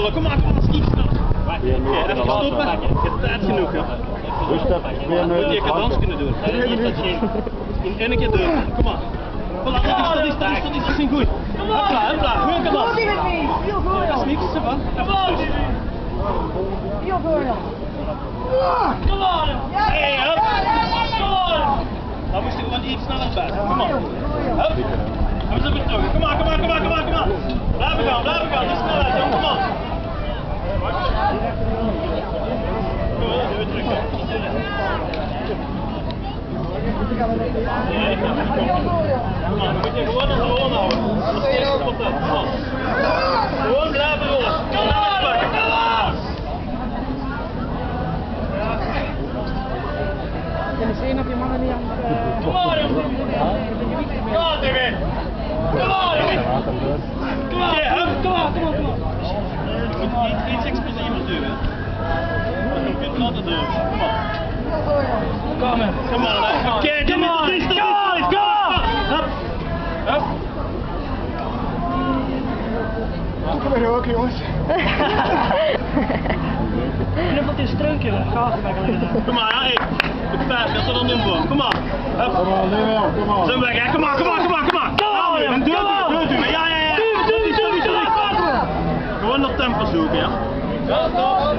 rollen. Kom maar, schiet snel. Even stoppen. Je hebt tijd genoeg, hè. Rustig, weer Moet je een dans kunnen doen. In één keer doen. Kom maar. Voilà, dat is niet goed. Hopla, gewoon kan dat. Dat is niks, zo van. Heel voor je. Kom on! Hey, hup! Kom on! Dan moest je gewoon iets sneller bij. Kom op. Hup! En we zijn weer terug. Kom maar. Blijven gaan. Dus snelheid, jongen. Kom op. Kom op, weer terug. Kom maar, moet je gewoon aan de rol houden. Nog steeds op dat. Kom op. Gewoon blijven rollen. Kom maar. En misschien heb je mannen niet aan het... Kom on! Kom on, David! Kom on! Kom on! Je moet iets explosiever doen, hè? Je kunt laten doen. Kom on! Kom on! Oké, kom on! Go! Hup! Kom maar ook, jongens. Knuffelt in struikje, gaaf bij geleden. Kom maar, hey! Het paard, dat is er dan in voor. Kom maar! Hup! Kom on, nu wel, kom on. Zijn we weg, hè? Kom maar! En doe het! Ja! Gewoon dat tempo zoeken, ja? Ja, stop!